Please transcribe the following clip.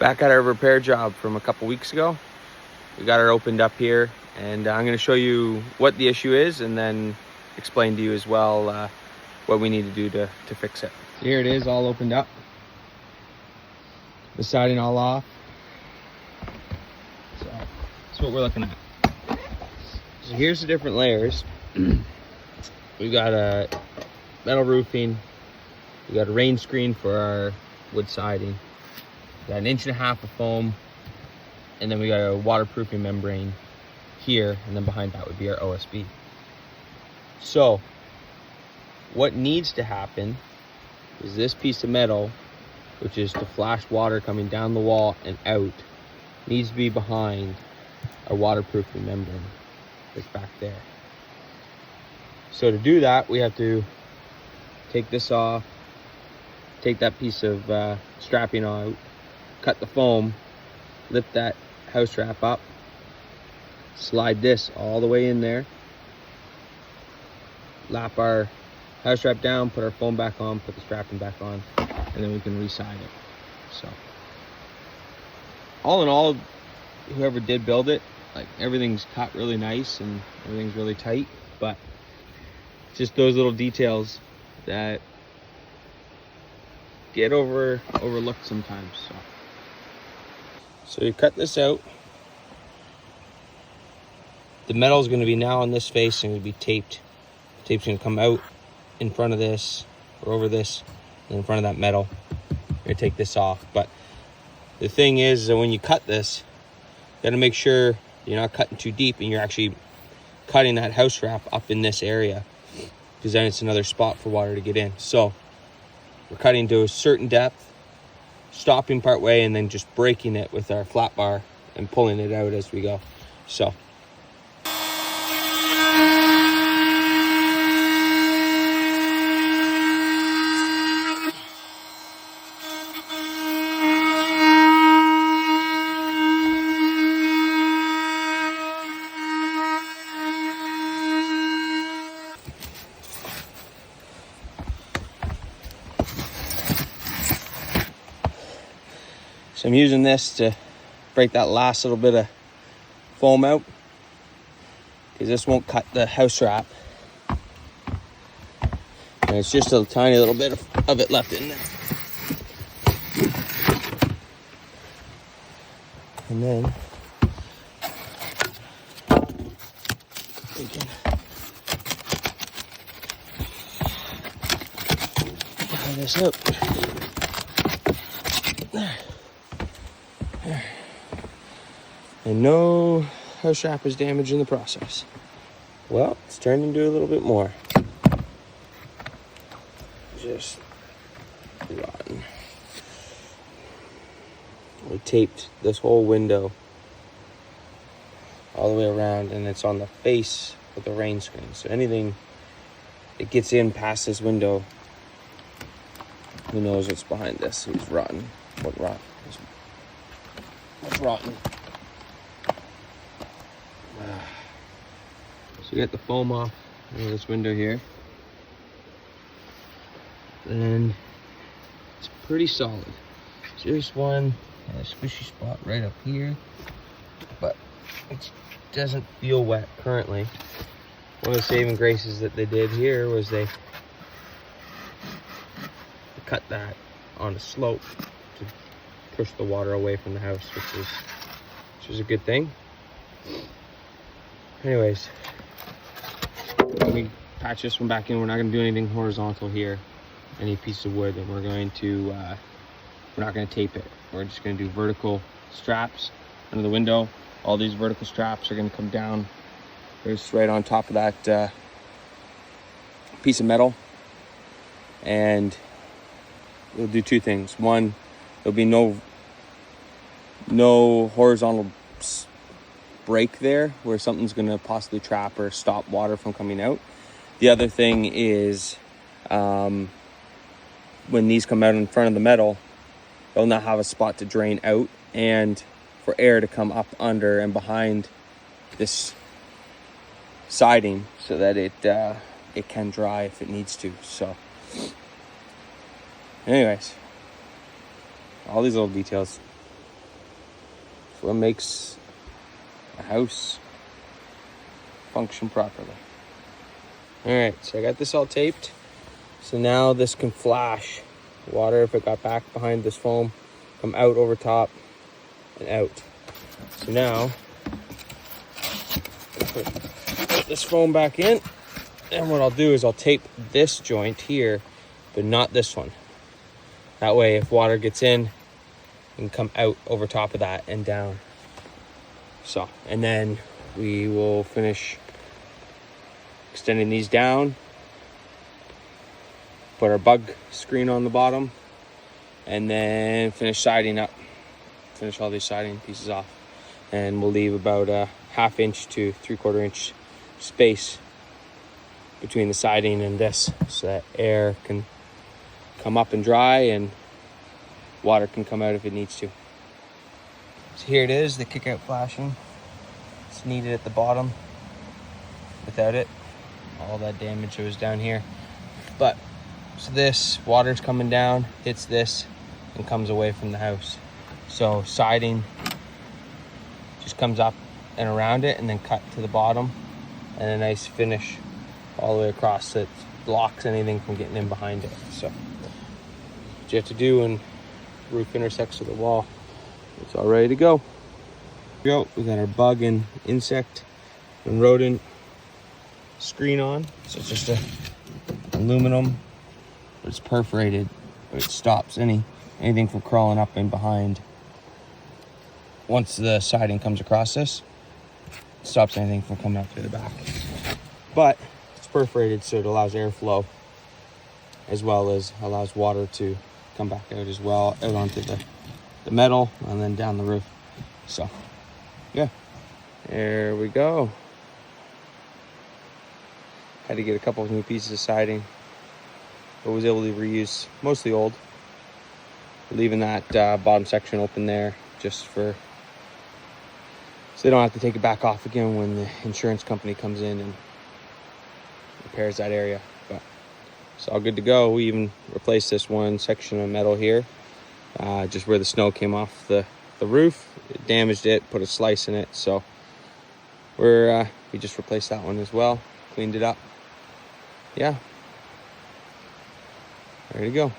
Back at our repair job from a couple weeks ago. We got her opened up here, and I'm going to show you what the issue is and then explain to you as well what we need to do to fix it. So here it is, all opened up. The siding all off. So that's what we're looking at. So here's the different layers. We've got a metal roofing. We got a rain screen for our wood siding. Got 1.5 inches of foam, and then we got a waterproofing membrane here, and then behind that would be our OSB. So what needs to happen is this piece of metal, which is to flash water coming down the wall and out, needs to be behind our waterproofing membrane that's back there. So to do that, we have to take this off, take that piece of strapping out, cut the foam, lift that house wrap up, slide this all the way in there, lap our house wrap down, put our foam back on, put the strapping back on, and then we can re-side it. So all in all, whoever did build it, like, everything's cut really nice and everything's really tight, but just those little details that get overlooked sometimes. So you cut this out. The metal is going to be now on this face and going to be taped. The tape's going to come out in front of this or over this and in front of that metal. You're going to take this off. But the thing is that when you cut this, you got to make sure you're not cutting too deep and you're actually cutting that house wrap up in this area, because then it's another spot for water to get in. So we're cutting to a certain depth, stopping part way, and then just breaking it with our flat bar and pulling it out as we go. So I'm using this to break that last little bit of foam out, because this won't cut the house wrap. And it's just a tiny little bit of it left in there. And then we can tie this up. And no house wrap is damaged in the process. Well, it's turned into a little bit more. Just rotten. We taped this whole window all the way around, and it's on the face of the rain screen. So anything that gets in past this window, who knows what's behind this? It's rotten. What's rotten? So you get the foam off this window here, and it's pretty solid. So there's one squishy spot right up here, but it doesn't feel wet currently. One of the saving graces that they did here was they cut that on a slope to push the water away from the house, which is a good thing. Anyways, when we patch this one back in, we're not going to do anything horizontal here, any piece of wood, and we're not going to tape it. We're just going to do vertical straps under the window. All these vertical straps are going to come down just right on top of that piece of metal, and we'll do two things. One, there'll be no horizontal break there where something's going to possibly trap or stop water from coming out. The other thing is when these come out in front of the metal, they'll not have a spot to drain out and for air to come up under and behind this siding so that it can dry if it needs to. So anyways, all these little details what makes a house function properly. All right, so I got this all taped. So now this can flash water if it got back behind this foam, come out over top and out. So now, put this foam back in, and what I'll do is I'll tape this joint here, but not this one. That way, if water gets in, it can come out over top of that and down. So, and then we will finish extending these down, put our bug screen on the bottom, and then finish siding up. Finish all these siding pieces off. And we'll leave about a 1/2 inch to 3/4 inch space between the siding and this, so that air can come up and dry and water can come out if it needs to. So here it is, the kick out flashing. It's needed at the bottom. Without it, all that damage that was down here. But so this water's coming down, hits this, and comes away from the house. So siding just comes up and around it and then cut to the bottom, and a nice finish all the way across that blocks anything from getting in behind it. So what you have to do when roof intersects with the wall, it's all ready to go. Here we go. We got our bug and insect and rodent screen on. So it's just a aluminum, but it's perforated, but it stops anything from crawling up in behind. Once the siding comes across this, it stops anything from coming up through the back. But it's perforated, so it allows airflow as well as allows water to come back out as well, out onto the metal and then down the roof. So yeah, there we go. Had to get a couple of new pieces of siding, but was able to reuse mostly old, leaving that bottom section open there just for, so they don't have to take it back off again when the insurance company comes in and repairs that area. But it's all good to go. We even replaced this one section of metal here, just where the snow came off the roof. It damaged it, put a slice in it, so we just replaced that one as well, cleaned it up. Yeah, ready to go.